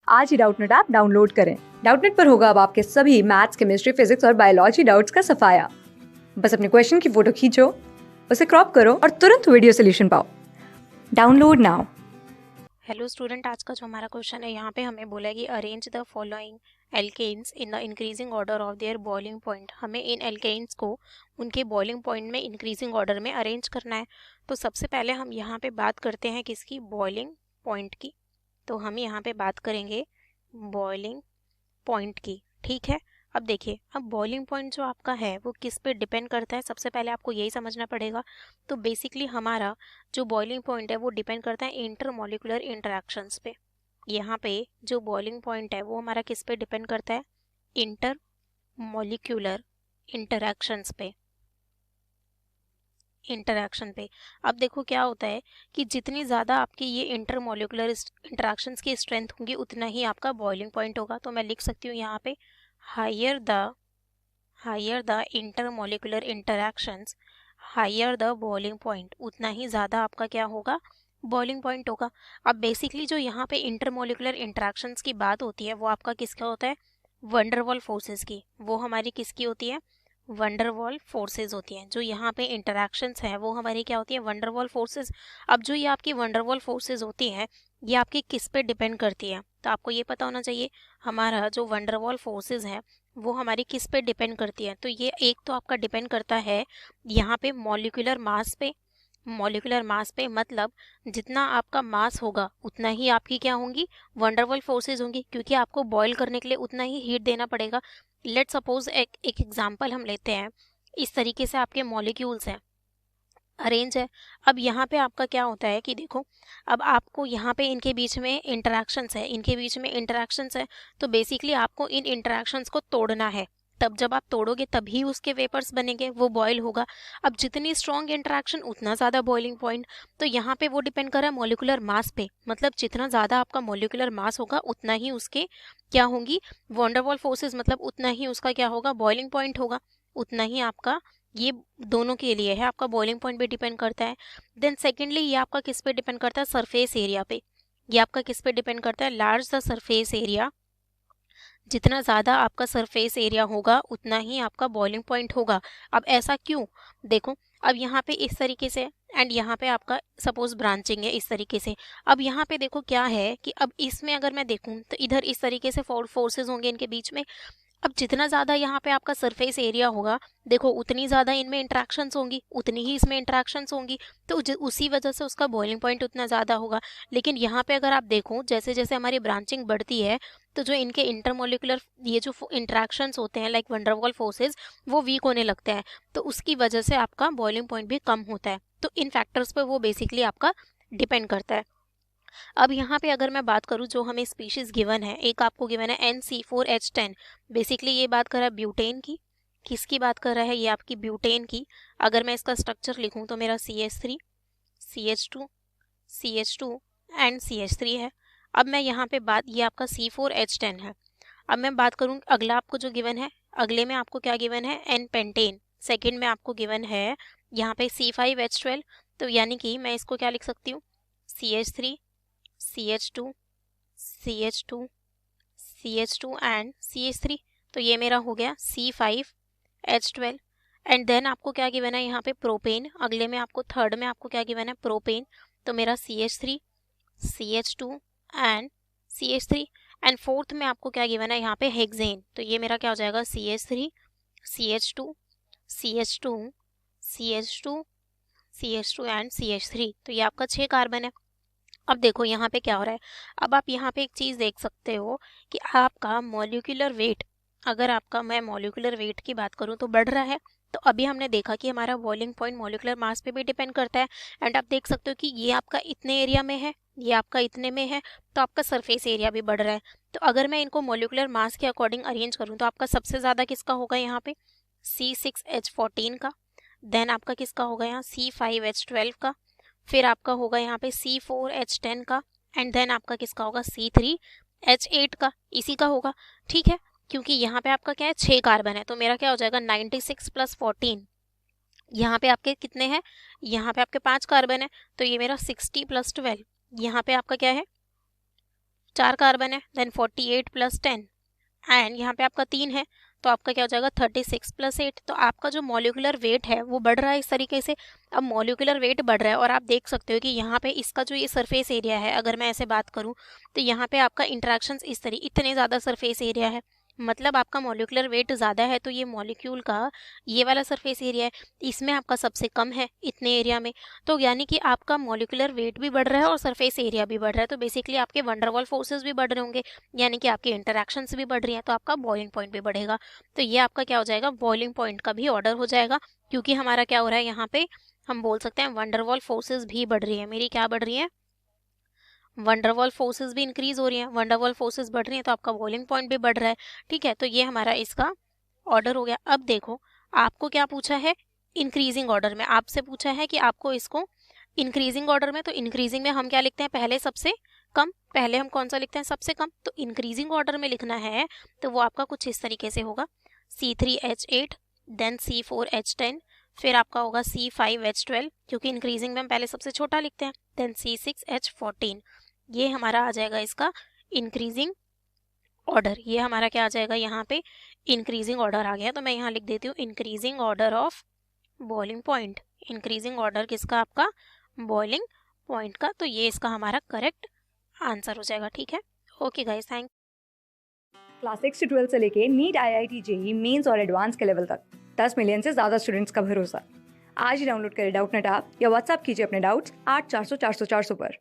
आज ही Doubtnut app download करें। Doubtnut पर होगा अब आपके सभी मैथ्स, केमिस्ट्री, फिजिक्स और बायोलॉजी डाउट्स का सफाया। बस अपने क्वेश्चन की फोटो खींचो, उसे क्रॉप करो और तुरंत वीडियो सोल्यूशन पाओ। Download now. हेलो स्टूडेंट, आज का जो हमारा क्वेश्चन है यहाँ पे हमें बोला है कि arrange the following alkanes in the increasing order of their boiling point. हमें इन एल्केन्स को उनके बॉइलिंग पॉइंट में इंक्रीजिंग ऑर्डर में अरेंज करना है। तो सबसे पहले हम यहाँ पे बात करते हैं किसकी, बॉइलिंग पॉइंट की। तो हम यहाँ पे बात करेंगे बॉइलिंग पॉइंट की, ठीक है। अब देखिए, अब बॉइलिंग पॉइंट जो आपका है वो किस पे डिपेंड करता है, सबसे पहले आपको यही समझना पड़ेगा। तो बेसिकली हमारा जो बॉइलिंग पॉइंट है वो डिपेंड करता है इंटरमॉलिक्यूलर इंटरेक्शंस पे। यहाँ पे जो बॉइलिंग पॉइंट है वो हमारा किस पे डिपेंड करता है, इंटरमॉलिक्यूलर इंटरेक्शंस पे, इंटरेक्शन पे। अब देखो क्या होता है कि जितनी ज़्यादा आपकी ये इंटरमॉलिक्यूलर इंटरेक्शंस की स्ट्रेंथ होंगी उतना ही आपका बॉइलिंग पॉइंट होगा। तो मैं लिख सकती हूँ यहाँ पे higher the intermolecular interactions, higher the boiling point, उतना ही ज़्यादा आपका क्या होगा, बॉइलिंग पॉइंट होगा। अब बेसिकली जो यहाँ पे इंटरमॉलिक्यूलर इंटरेक्शंस की बात होती है वो आपका किसका होता है, वंडरवॉल फोर्सेस की। वो हमारी किसकी होती है, वंडरवॉल फोर्सेस होती हैं। जो यहाँ पे इंटरेक्शंस हैं वो हमारी क्या होती है, वंडरवॉल फोर्सेस। अब जो ये आपकी वंडरवॉल फोर्सेस होती हैं ये आपकी किस पे डिपेंड करती है, तो आपको ये पता होना चाहिए हमारा जो वंडरवॉल फोर्सेस है वो हमारी किस पे डिपेंड करती है। तो ये एक तो आपका डिपेंड करता है यहाँ पे मॉलिक्यूलर मास पे। मॉलिक्यूलर मास पे मतलब जितना आपका मास होगा उतना ही आपकी क्या होंगी, वंडरवॉल फोर्सेस होंगी, क्योंकि आपको बॉईल करने के लिए उतना ही हीट देना पड़ेगा। लेट सपोज एक एग्जांपल हम लेते हैं, इस तरीके से आपके मॉलिक्यूल्स हैं, अरेंज है। अब यहाँ पे आपका क्या होता है कि देखो, अब आपको यहाँ पे इनके बीच में इंटरेक्शंस है, इनके बीच में इंटरेक्शंस है, तो बेसिकली आपको इन इंटरेक्शंस को तोड़ना है। तब जब आप तोड़ोगे तभी उसके वेपर्स बनेंगे, वो बॉयल होगा। अब जितनी स्ट्रॉन्ग इंटरेक्शन उतना ज़्यादा बॉइलिंग पॉइंट। तो यहाँ पे वो डिपेंड कर रहा है मॉलिक्यूलर मास पे, मतलब जितना ज़्यादा आपका मॉलिक्यूलर मास होगा उतना ही उसके क्या होंगी, वंडरवॉल फोर्सेस, मतलब उतना ही उसका क्या होगा, बॉइलिंग पॉइंट होगा। उतना ही आपका ये दोनों के लिए है, आपका बॉइलिंग पॉइंट भी डिपेंड करता है। देन सेकेंडली ये आपका किस पे डिपेंड करता है, सरफेस एरिया पे। ये आपका किस पे डिपेंड करता है, लार्ज द सरफेस एरिया। जितना ज़्यादा आपका सरफेस एरिया होगा उतना ही आपका बॉइलिंग पॉइंट होगा। अब ऐसा क्यों, देखो अब यहाँ पे इस तरीके से एंड यहाँ पे आपका सपोज ब्रांचिंग है इस तरीके से। अब यहाँ पे देखो क्या है कि अब इसमें अगर मैं देखूँ तो इधर इस तरीके से फोर्सेस होंगे इनके बीच में। अब जितना ज़्यादा यहाँ पे आपका सरफेस एरिया होगा, देखो उतनी ज़्यादा इनमें इंट्रैक्शंस होंगी, उतनी ही इसमें इंट्रैक्शंस होंगी, तो उसी वजह से उसका बॉइलिंग पॉइंट उतना ज़्यादा होगा। लेकिन यहाँ पे अगर आप देखो जैसे जैसे हमारी ब्रांचिंग बढ़ती है तो जो इनके इंटरमोलिकुलर ये जो इंट्रैक्शंस होते हैं लाइक वंडरवॉल फोर्सेस वो वीक होने लगते हैं, तो उसकी वजह से आपका बॉइलिंग पॉइंट भी कम होता है। तो इन फैक्टर्स पे वो बेसिकली आपका डिपेंड करता है। अब यहाँ पे अगर मैं बात करूँ जो हमें स्पीशीज गिवन है, एक आपको गिवन है NC4H10, बेसिकली ये बात कर रहा है ब्यूटेन की। किसकी बात कर रहा है, ये आपकी ब्यूटेन की। अगर मैं इसका स्ट्रक्चर लिखूँ तो मेरा CH3 CH2 CH2 and CH3 है। अब मैं यहाँ पे बात, ये आपका C4H10 है। अब मैं बात करूँ अगला आपको जो गिवन है, अगले में आपको क्या गिवन है, N पेंटेन। सेकेंड में आपको गिवन है यहाँ पे C5H12। तो यानी कि मैं इसको क्या लिख सकती हूँ, CH3 CH2 CH2 CH2 and CH3। तो ये मेरा हो गया C5H12। एंड देन आपको क्या गिवन है यहाँ पे, प्रोपेन। अगले में आपको थर्ड में आपको क्या गिवन है, प्रोपेन। तो मेरा CH3 CH2 and CH3। And fourth में आपको क्या गिवन है यहाँ पे, हेक्सेन। तो ये मेरा क्या हो जाएगा, CH3 CH2 CH2 CH2 CH2 and CH3। तो ये आपका 6 कार्बन है। अब देखो यहाँ पे क्या हो रहा है, अब आप यहाँ पे एक चीज़ देख सकते हो कि आपका मॉलिक्यूलर वेट, अगर आपका मैं मॉलिक्यूलर वेट की बात करूँ तो बढ़ रहा है। तो अभी हमने देखा कि हमारा बॉइलिंग पॉइंट मॉलिक्यूलर मास पे भी डिपेंड करता है। एंड आप देख सकते हो कि ये आपका इतने एरिया में है, ये आपका इतने में है, तो आपका सरफेस एरिया भी बढ़ रहा है। तो अगर मैं इनको मॉलिक्यूलर मास के अकॉर्डिंग अरेंज करूँ तो आपका सबसे ज़्यादा किसका होगा यहाँ पे, C6H14 का। देन आपका किसका होगा यहाँ, C5H12 का। फिर आपका होगा यहाँ पे C4H10 का। एंड देन आपका किसका होगा, C3H8 का, इसी का होगा। ठीक है, क्योंकि यहाँ पे आपका क्या है, 6 कार्बन है, तो मेरा क्या हो जाएगा 96 + 14। यहाँ पे आपके कितने हैं, यहाँ पे आपके 5 कार्बन है, तो ये मेरा 60 + 12। यहाँ पे आपका क्या है 4 कार्बन है, देन 48 प्लस 10 एंड यहाँ पे आपका 3 है, तो आपका क्या हो जाएगा 36 प्लस 8। तो आपका जो मॉलिक्यूलर वेट है वो बढ़ रहा है इस तरीके से। अब मॉलिक्यूलर वेट बढ़ रहा है और आप देख सकते हो कि यहाँ पे इसका जो ये सरफेस एरिया है, अगर मैं ऐसे बात करूँ तो यहाँ पे आपका इंटरेक्शंस इस तरीके, इतने ज़्यादा सरफेस एरिया है, मतलब आपका मॉलिक्यूलर वेट ज़्यादा है, तो ये मॉलिक्यूल का ये वाला सरफेस एरिया है, इसमें आपका सबसे कम है इतने एरिया में। तो यानी कि आपका मॉलिक्यूलर वेट भी बढ़ रहा है और सरफेस एरिया भी बढ़ रहा है, तो बेसिकली आपके वंडरवॉल फोर्सेस भी बढ़ रहे होंगे, यानी कि आपकी इंटरेक्शंस भी बढ़ रही हैं, तो आपका बॉइलिंग पॉइंट भी बढ़ेगा। तो ये आपका क्या हो जाएगा, बॉइलिंग पॉइंट का भी ऑर्डर हो जाएगा, क्योंकि हमारा क्या हो रहा है यहाँ पे, हम बोल सकते हैं वंडरवॉल फोर्सेस भी बढ़ रही है। मेरी क्या बढ़ रही है, वंडरवॉल फोर्सेस भी इंक्रीज हो रही हैं, वंडरवॉल फोर्सेस बढ़ रही हैं, तो आपका बॉइलिंग पॉइंट भी बढ़ रहा है। ठीक है, तो ये हमारा इसका ऑर्डर हो गया। अब देखो आपको क्या पूछा है, इंक्रीजिंग ऑर्डर में आपसे पूछा है कि आपको इसको इंक्रीजिंग ऑर्डर में, तो इंक्रीजिंग में हम क्या लिखते हैं, पहले सबसे कम, पहले हम कौन सा लिखते हैं, सबसे कम। तो इंक्रीजिंग ऑर्डर में लिखना है तो वो आपका कुछ इस तरीके से होगा, C3H8 देन C4H10, फिर आपका होगा C5H12, क्योंकि इंक्रीजिंग में हम पहले सबसे छोटा लिखते हैं, देन C6H14। ये हमारा आ जाएगा इसका इंक्रीजिंग ऑर्डर। ये हमारा क्या आ जाएगा, यहाँ पे इंक्रीजिंग ऑर्डर आ गया, तो मैं यहाँ लिख देती हूँ increasing order of boiling point. Increasing order किसका, आपका बॉइलिंग पॉइंट का। तो ये इसका हमारा करेक्ट आंसर हो जाएगा। ठीक है, ओके गाइस, थैंक। क्लास 6 से 12 से लेके नीट, IIT, JEE मेंस और एडवांस के लेवल तक 10 मिलियन से ज़्यादा स्टूडेंट्स का भरोसा। आज ही डाउनलोड करें डाउटनेट ऐप या व्हाट्सएप कीजिए अपने डाउट्स 8400 400 400 पर।